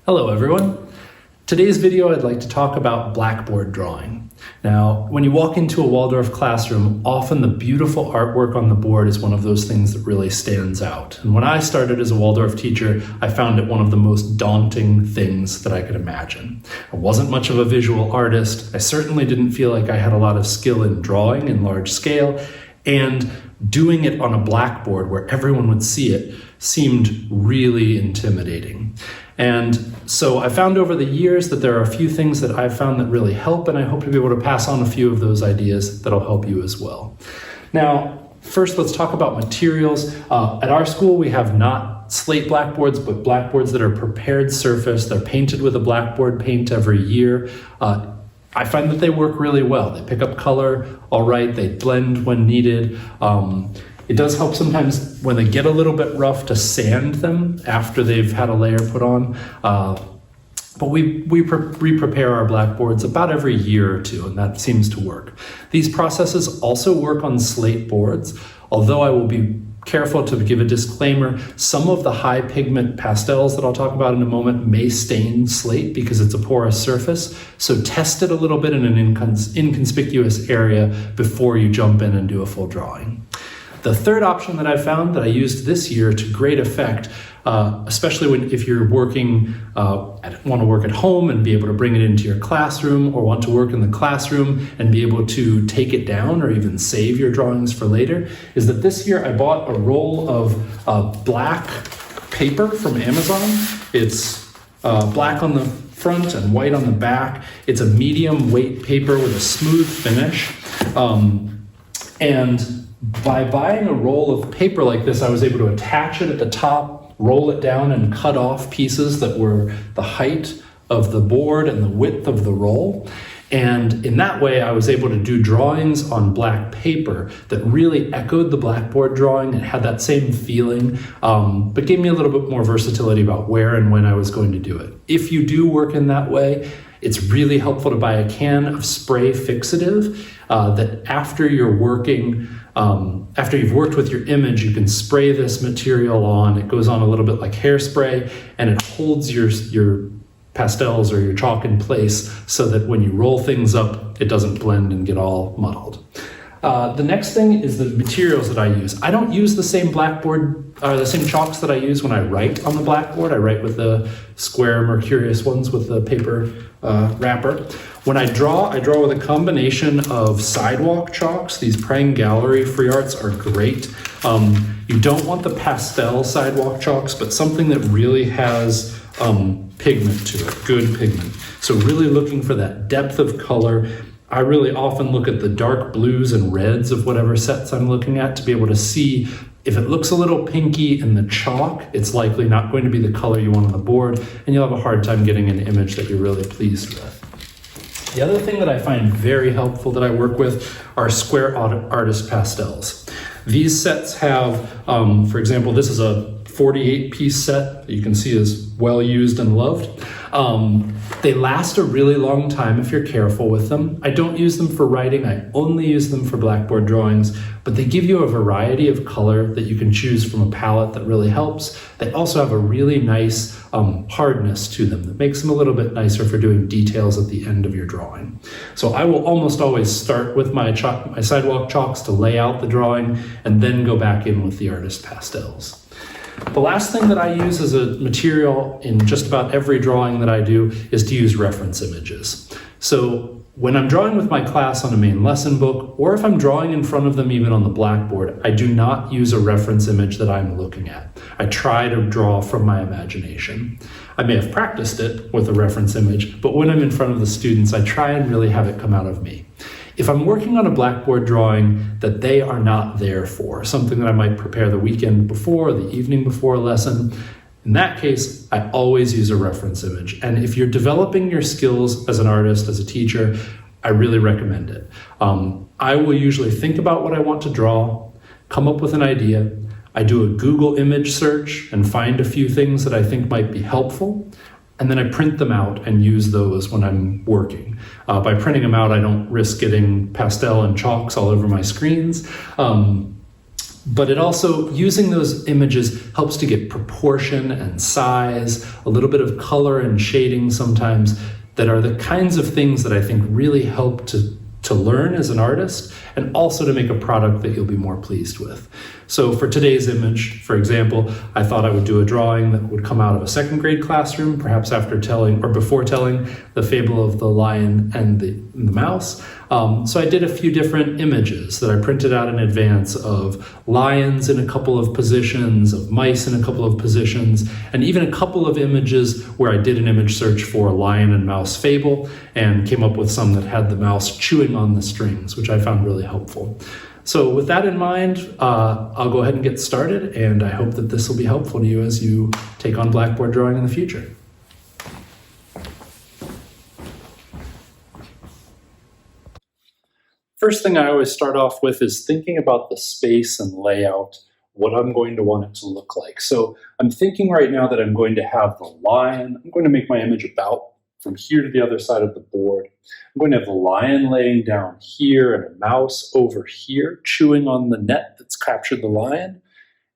Hello everyone. Today's video I'd like to talk about Blackboard drawing. Now, when you walk into a Waldorf classroom, often the beautiful artwork on the board is one of those things that really stands out. And when I started as a Waldorf teacher, I found it one of the most daunting things that I could imagine. I wasn't much of a visual artist. I certainly didn't feel like I had a lot of skill in drawing in large scale, and doing it on a blackboard where everyone would see it seemed really intimidating. And so I found over the years that there are a few things that I've found that really help, and I hope to be able to pass on a few of those ideas that'll help you as well. Now, first let's talk about materials. At our school we have not slate blackboards, but blackboards that are prepared surface. They're painted with a blackboard paint every year. I find that they work really well. They pick up color all right, they blend when needed. It does help sometimes when they get a little bit rough to sand them after they've had a layer put on. But we re-prepare our blackboards about every year or two, and that seems to work. These processes also work on slate boards, although I will be careful to give a disclaimer. Some of the high pigment pastels that I'll talk about in a moment may stain slate because it's a porous surface. So test it a little bit in an inconspicuous area before you jump in and do a full drawing. The third option that I found that I used this year to great effect, especially if you're working, want to work at home and be able to bring it into your classroom, or want to work in the classroom and be able to take it down or even save your drawings for later, is that this year I bought a roll of black paper from Amazon. It's black on the front and white on the back. It's a medium weight paper with a smooth finish. And by buying a roll of paper like this, I was able to attach it at the top, roll it down, and cut off pieces that were the height of the board and the width of the roll. And in that way, I was able to do drawings on black paper that really echoed the Blackboard drawing and had that same feeling, but gave me a little bit more versatility about where and when I was going to do it. If you do work in that way, it's really helpful to buy a can of spray fixative that after you're working, after you've worked with your image, you can spray this material on. It goes on a little bit like hairspray, and it holds your pastels or your chalk in place so that when you roll things up, it doesn't blend and get all muddled. The next thing is the materials that I use. I don't use the same the same chalks that I use when I write on the blackboard. I write with the square Mercurius ones with the paper wrapper. When I draw with a combination of sidewalk chalks. These Prang Gallery Free Arts are great. You don't want the pastel sidewalk chalks, but something that really has pigment to it, good pigment. So really looking for that depth of color. I really often look at the dark blues and reds of whatever sets I'm looking at to be able to see if it looks a little pinky in the chalk, it's likely not going to be the color you want on the board, and you'll have a hard time getting an image that you're really pleased with. The other thing that I find very helpful that I work with are square artist pastels. These sets have, for example, this is a 48-piece set that you can see is well used and loved. They last a really long time if you're careful with them. I don't use them for writing, I only use them for Blackboard drawings, but they give you a variety of color that you can choose from a palette that really helps. They also have a really nice hardness to them that makes them a little bit nicer for doing details at the end of your drawing. So I will almost always start with my sidewalk chalks to lay out the drawing and then go back in with the artist pastels. The last thing that I use as a material in just about every drawing that I do is to use reference images. So when I'm drawing with my class on a main lesson book, or if I'm drawing in front of them even on the blackboard, I do not use a reference image that I'm looking at. I try to draw from my imagination. I may have practiced it with a reference image, but when I'm in front of the students, I try and really have it come out of me. If I'm working on a Blackboard drawing that they are not there for, something that I might prepare the weekend before, the evening before a lesson, in that case, I always use a reference image. And if you're developing your skills as an artist, as a teacher, I really recommend it. I will usually think about what I want to draw, come up with an idea. I do a Google image search and find a few things that I think might be helpful. And then I print them out and use those when I'm working. By printing them out, I don't risk getting pastel and chalks all over my screens. But it also, using those images helps to get proportion and size, a little bit of color and shading sometimes, that are the kinds of things that I think really help to learn as an artist, and also to make a product that you'll be more pleased with. So for today's image, for example, I thought I would do a drawing that would come out of a second grade classroom, perhaps after telling or before telling the fable of the lion and the mouse. So I did a few different images that I printed out in advance of lions in a couple of positions, of mice in a couple of positions, and even a couple of images where I did an image search for lion and mouse fable and came up with some that had the mouse chewing on the strings, which I found really helpful. So with that in mind, I'll go ahead and get started, and I hope that this will be helpful to you as you take on Blackboard Drawing in the future. First thing I always start off with is thinking about the space and layout, what I'm going to want it to look like. So I'm thinking right now that I'm going to have the lion. I'm going to make my image about from here to the other side of the board. I'm going to have the lion laying down here and a mouse over here chewing on the net that's captured the lion.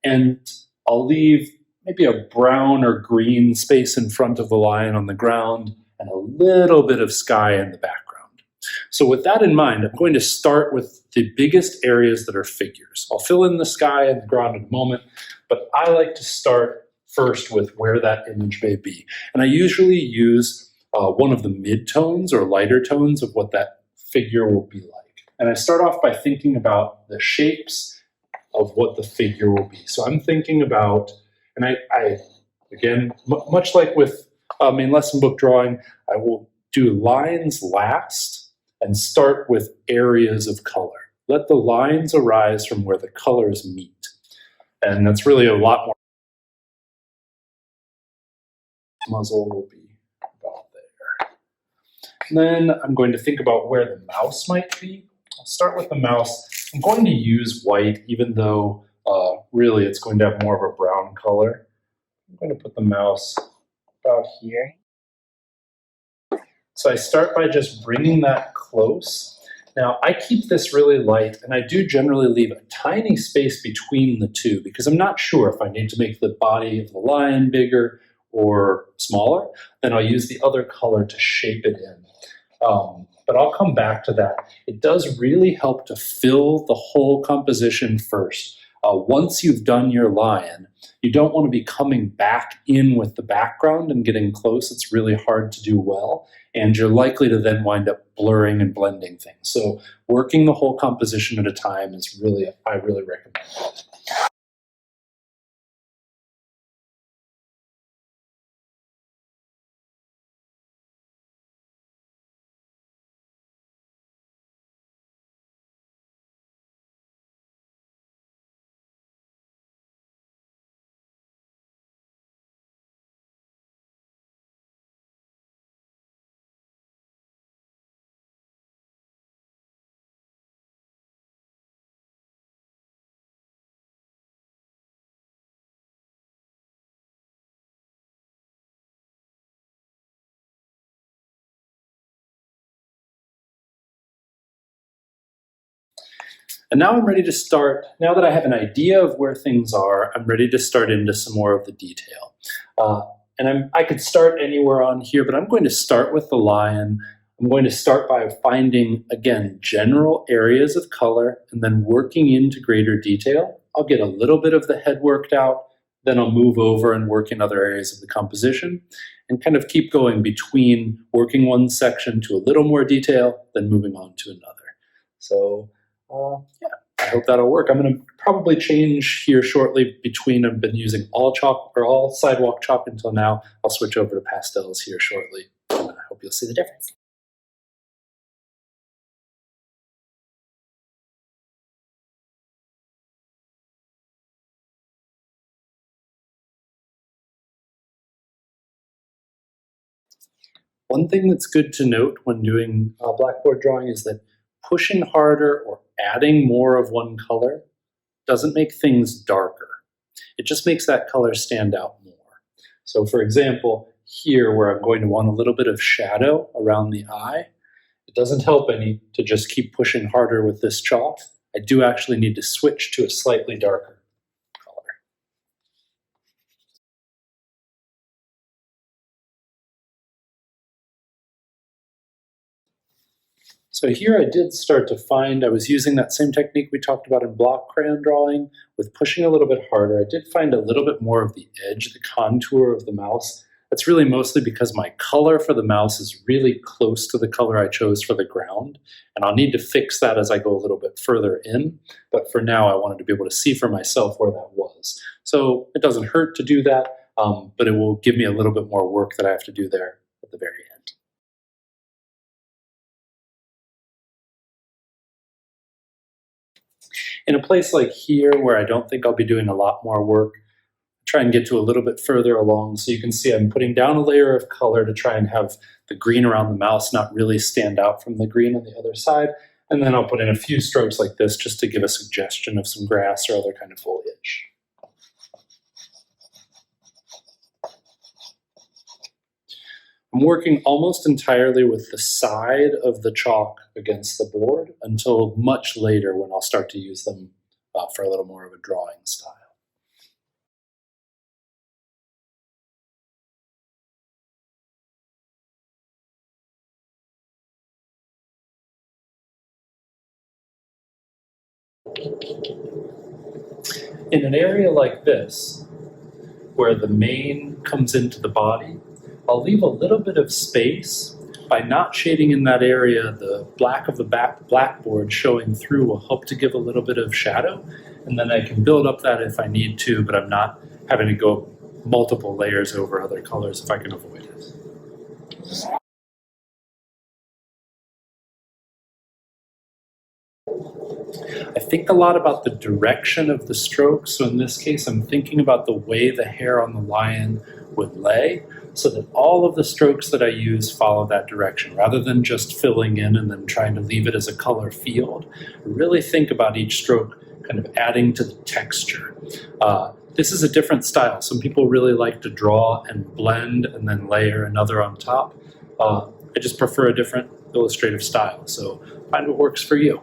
And I'll leave maybe a brown or green space in front of the lion on the ground and a little bit of sky in the background. So with that in mind, I'm going to start with the biggest areas that are figures. I'll fill in the sky and the ground in a moment, but I like to start first with where that image may be. And I usually use one of the mid-tones or lighter tones of what that figure will be like. And I start off by thinking about the shapes of what the figure will be. So I'm thinking about, and I again, much like with in lesson book drawing, I will do lines last and start with areas of color. Let the lines arise from where the colors meet. And that's really a lot more. Muzzle will be about there. And then I'm going to think about where the mouse might be. I'll start with the mouse. I'm going to use white, even though really it's going to have more of a brown color. I'm going to put the mouse about here. So I start by just bringing that close. Now I keep this really light, and I do generally leave a tiny space between the two because I'm not sure if I need to make the body of the lion bigger or smaller. Then I'll use the other color to shape it in. But I'll come back to that. It does really help to fill the whole composition first. Once you've done your lion, you don't want to be coming back in with the background and getting close. It's really hard to do well, and you're likely to then wind up blurring and blending things. So working the whole composition at a time is really, I really recommend it. And now I'm ready to start, now that I have an idea of where things are, I'm ready to start into some more of the detail. I could start anywhere on here, but I'm going to start with the lion. I'm going to start by finding, again, general areas of color and then working into greater detail. I'll get a little bit of the head worked out, then I'll move over and work in other areas of the composition and kind of keep going between working one section to a little more detail, then moving on to another. So yeah, I hope that'll work. I'm going to probably change here shortly between, I've been using all chalk or all sidewalk chalk until now. I'll switch over to pastels here shortly. And I hope you'll see the difference. One thing that's good to note when doing Blackboard drawing is that pushing harder or adding more of one color doesn't make things darker. It just makes that color stand out more. So for example, here where I'm going to want a little bit of shadow around the eye, it doesn't help any to just keep pushing harder with this chalk. I do actually need to switch to a slightly darker color. So here I did start to find, I was using that same technique we talked about in block crayon drawing with pushing a little bit harder. I did find a little bit more of the edge, the contour of the mouse. That's really mostly because my color for the mouse is really close to the color I chose for the ground. And I'll need to fix that as I go a little bit further in. But for now, I wanted to be able to see for myself where that was. So it doesn't hurt to do that, but it will give me a little bit more work that I have to do there at the very end. In a place like here where I don't think I'll be doing a lot more work, try and get to a little bit further along. So you can see I'm putting down a layer of color to try and have the green around the mouse not really stand out from the green on the other side. And then I'll put in a few strokes like this just to give a suggestion of some grass or other kind of foliage. I'm working almost entirely with the side of the chalk against the board until much later when I'll start to use them for a little more of a drawing style. In an area like this, where the mane comes into the body, I'll leave a little bit of space. By not shading in that area, the black of the blackboard showing through will help to give a little bit of shadow, and then I can build up that if I need to, but I'm not having to go multiple layers over other colors if I can avoid it. I think a lot about the direction of the stroke. So in this case, I'm thinking about the way the hair on the lion would lay so that all of the strokes that I use follow that direction rather than just filling in and then trying to leave it as a color field. I really think about each stroke kind of adding to the texture. This is a different style. Some people really like to draw and blend and then layer another on top. I just prefer a different illustrative style. So find what works for you.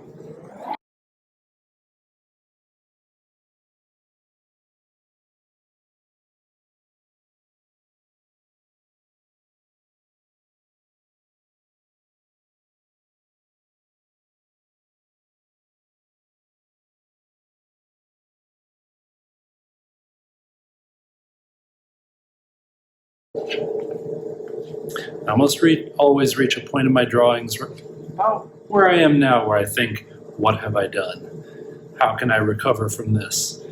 I almost always reach a point in my drawings about where I am now where I think, what have I done? How can I recover from this?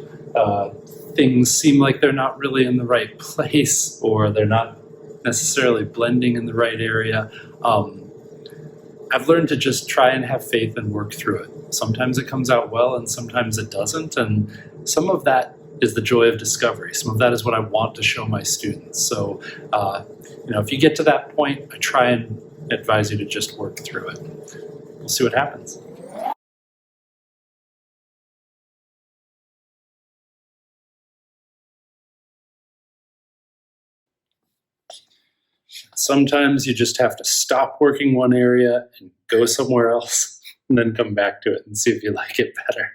Things seem like they're not really in the right place or they're not necessarily blending in the right area. I've learned to just try and have faith and work through it. Sometimes it comes out well and sometimes it doesn't, and some of that is the joy of discovery. Some of that is what I want to show my students. So, if you get to that point, I try and advise you to just work through it. We'll see what happens. Sometimes you just have to stop working one area and go somewhere else and then come back to it and see if you like it better.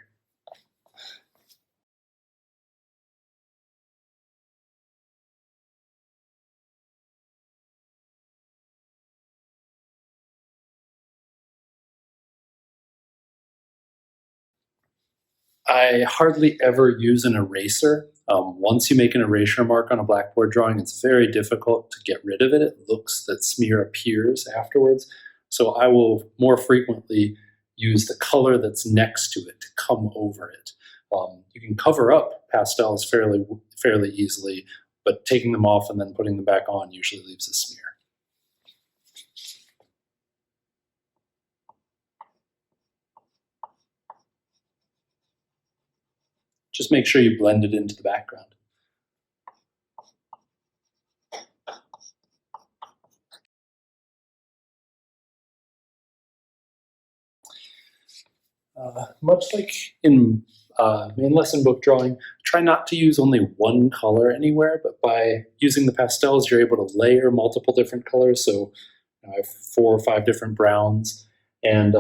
I hardly ever use an eraser. Once you make an erasure mark on a Blackboard drawing, it's very difficult to get rid of it. It looks that smear appears afterwards. So I will more frequently use the color that's next to it to come over it. You can cover up pastels fairly easily, but taking them off and then putting them back on usually leaves a smear. Just make sure you blend it into the background. Much like in main lesson book drawing, try not to use only one color anywhere, but by using the pastels, you're able to layer multiple different colors. So I have 4 or 5 different browns, and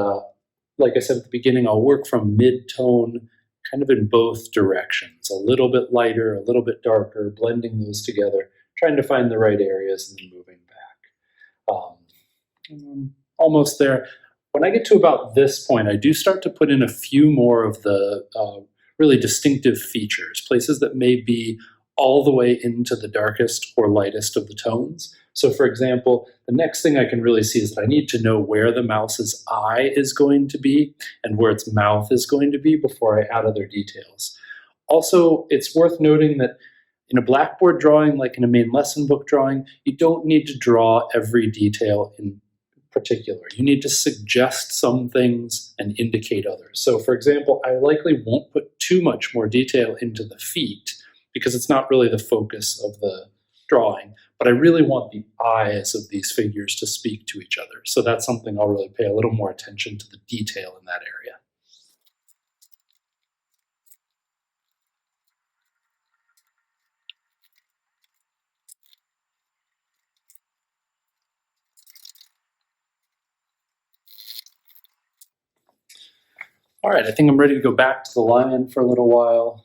like I said at the beginning, I'll work from mid-tone kind of in both directions, a little bit lighter, a little bit darker, blending those together, trying to find the right areas and then moving back. Almost there. When I get to about this point, I do start to put in a few more of the really distinctive features, places that may be all the way into the darkest or lightest of the tones. So for example, the next thing I can really see is that I need to know where the mouse's eye is going to be and where its mouth is going to be before I add other details. Also, it's worth noting that in a Blackboard drawing, like in a main lesson book drawing, you don't need to draw every detail in particular. You need to suggest some things and indicate others. So for example, I likely won't put too much more detail into the feet because it's not really the focus of the drawing, but I really want the eyes of these figures to speak to each other. So that's something I'll really pay a little more attention to the detail in that area. All right, I think I'm ready to go back to the lion for a little while.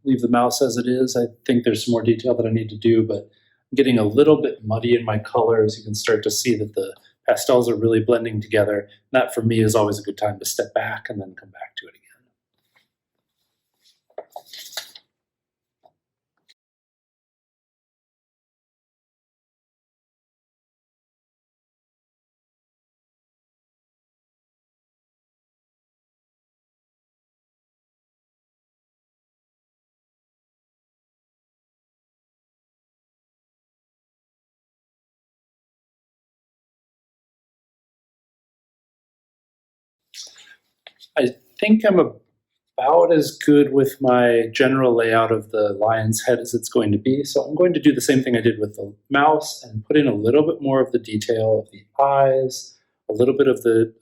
Leave the mouse as it is. I think there's some more detail that I need to do, but I'm getting a little bit muddy in my colors. You can start to see that the pastels are really blending together. That for me is always a good time to step back and then come back to it again. I think I'm about as good with my general layout of the lion's head as it's going to be. So I'm going to do the same thing I did with the mouse and put in a little bit more of the detail of the eyes, a little bit of the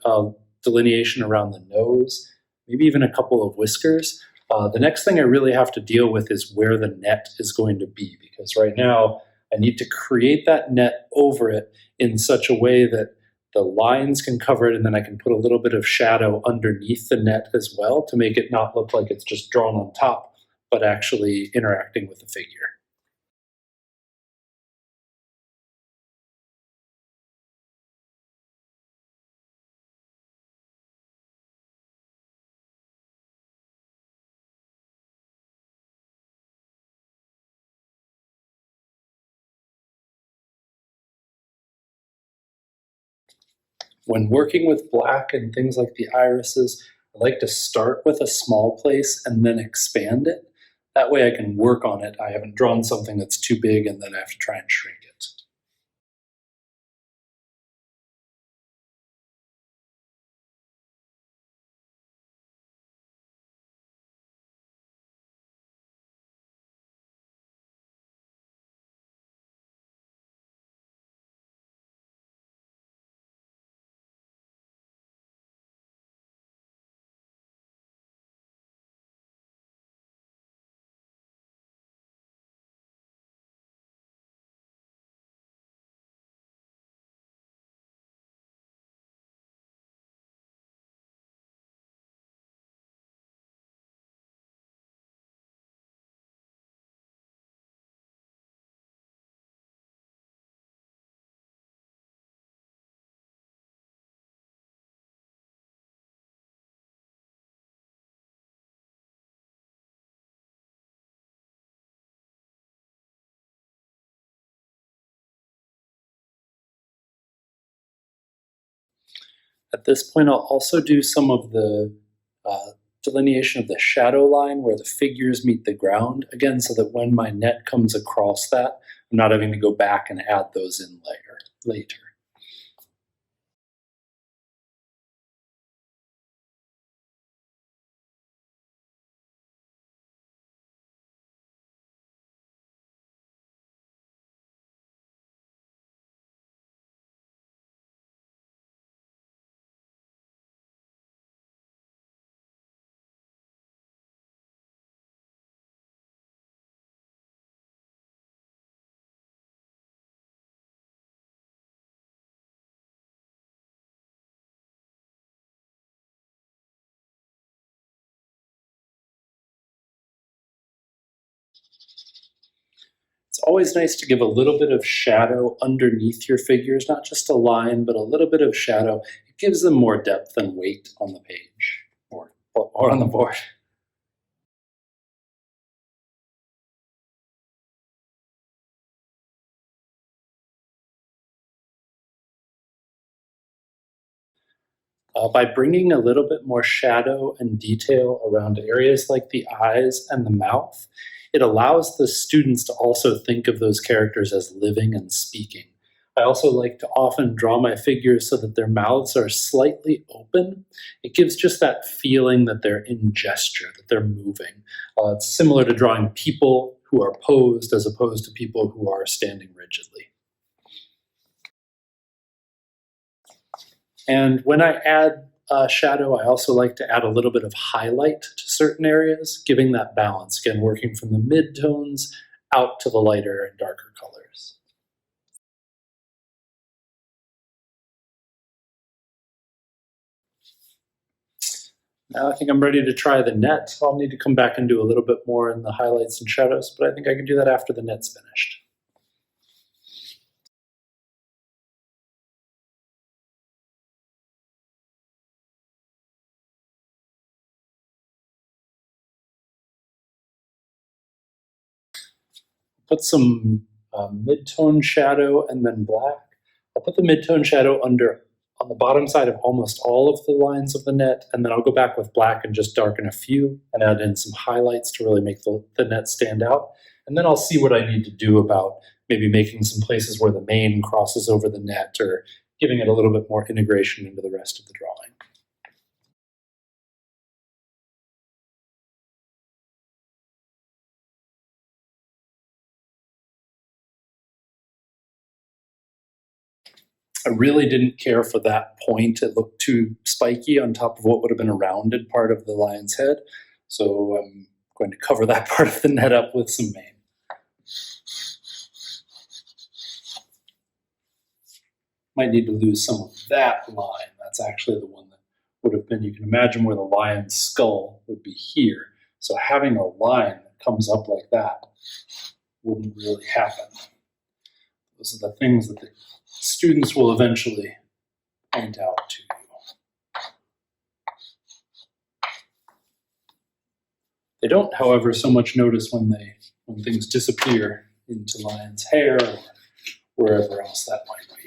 delineation around the nose, maybe even a couple of whiskers. The next thing I really have to deal with is where the net is going to be, because right now I need to create that net over it in such a way that the lines can cover it, and then I can put a little bit of shadow underneath the net as well to make it not look like it's just drawn on top, but actually interacting with the figure. When working with black and things like the irises, I like to start with a small place and then expand it. That way I can work on it. I haven't drawn something that's too big and then I have to try and shrink it. At this point, I'll also do some of the delineation of the shadow line where the figures meet the ground, again, so that when my net comes across that, I'm not having to go back and add those in later. always nice to give a little bit of shadow underneath your figures, not just a line, but a little bit of shadow. It gives them more depth and weight on the page or on the board. By bringing a little bit more shadow and detail around areas like the eyes and the mouth, it allows the students to also think of those characters as living and speaking. I also like to often draw my figures so that their mouths are slightly open. It gives just that feeling that they're in gesture, that they're moving. It's similar to drawing people who are posed as opposed to people who are standing rigidly. And when I add shadow, I also like to add a little bit of highlight to certain areas, giving that balance. Again, working from the midtones out to the lighter and darker colors. Now I think I'm ready to try the net. I'll need to come back and do a little bit more in the highlights and shadows, but I think I can do that after the net's finished. Put some mid-tone shadow and then black. I'll put the mid-tone shadow on the bottom side of almost all of the lines of the net, and then I'll go back with black and just darken a few and add in some highlights to really make the net stand out. And then I'll see what I need to do about maybe making some places where the mane crosses over the net or giving it a little bit more integration into the rest of the drawing. I really didn't care for that point. It looked too spiky on top of what would have been a rounded part of the lion's head. So I'm going to cover that part of the net up with some mane. Might need to lose some of that line. That's actually the one that would have been, you can imagine where the lion's skull would be here. So having a line that comes up like that wouldn't really happen. Those are the things that the students will eventually point out to you. They don't, however, so much notice when things disappear into lion's hair or wherever else that might be.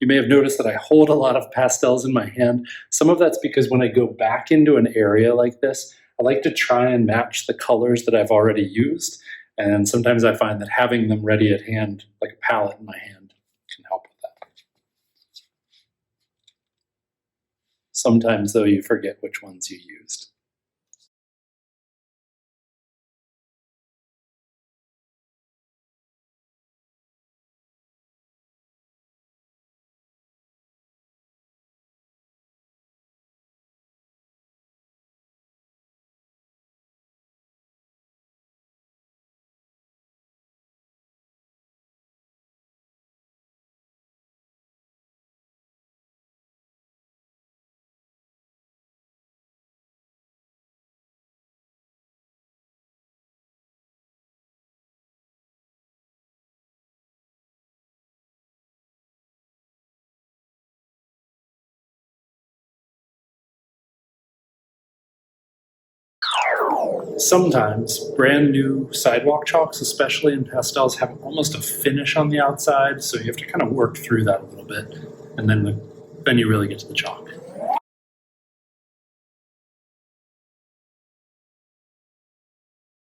You may have noticed that I hold a lot of pastels in my hand. Some of that's because when I go back into an area like this, I like to try and match the colors that I've already used. And sometimes I find that having them ready at hand, like a palette in my hand, can help with that. Sometimes, though, you forget which ones you used. Sometimes brand new sidewalk chalks, especially in pastels, have almost a finish on the outside, so you have to kind of work through that a little bit, and then you really get to the chalk.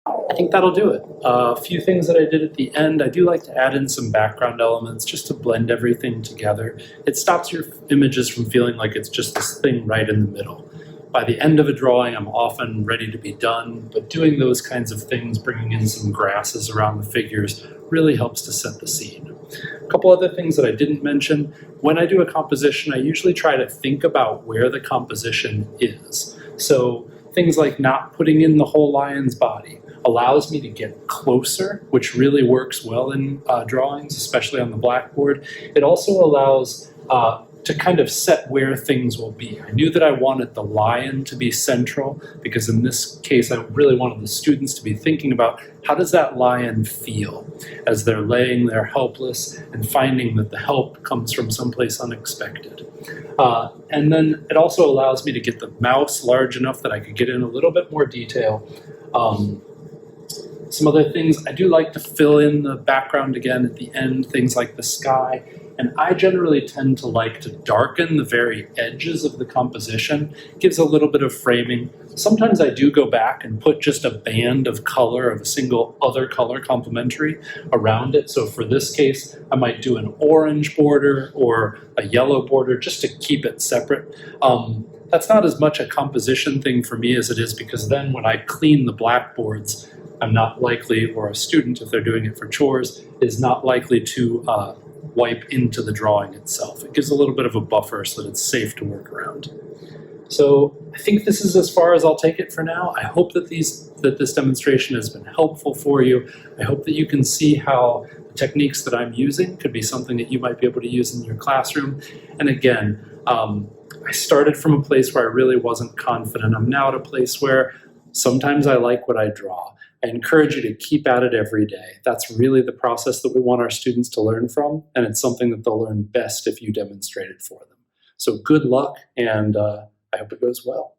I think that'll do it. A few things that I did at the end, I do like to add in some background elements just to blend everything together. It stops your images from feeling like it's just this thing right in the middle. By the end of a drawing, I'm often ready to be done, but doing those kinds of things, bringing in some grasses around the figures, really helps to set the scene. A couple other things that I didn't mention. When I do a composition, I usually try to think about where the composition is. So things like not putting in the whole lion's body allows me to get closer, which really works well in drawings, especially on the blackboard. It also allows to kind of set where things will be. I knew that I wanted the lion to be central because in this case I really wanted the students to be thinking about how does that lion feel as they're laying there helpless and finding that the help comes from someplace unexpected. And then it also allows me to get the mouse large enough that I could get in a little bit more detail. Some other things, I do like to fill in the background again at the end, things like the sky. And I generally tend to like to darken the very edges of the composition. It gives a little bit of framing. Sometimes I do go back and put just a band of color of a single other color complementary around it. So for this case, I might do an orange border or a yellow border just to keep it separate. That's not as much a composition thing for me as it is because then when I clean the blackboards, I'm not likely, or a student, if they're doing it for chores, is not likely to wipe into the drawing itself. It gives a little bit of a buffer so that it's safe to work around. So I think this is as far as I'll take it for now. I hope that this demonstration has been helpful for you. I hope that you can see how the techniques that I'm using could be something that you might be able to use in your classroom. And again, I started from a place where I really wasn't confident. I'm now at a place where sometimes I like what I draw. I encourage you to keep at it every day. That's really the process that we want our students to learn from, and it's something that they'll learn best if you demonstrate it for them. So good luck, and I hope it goes well.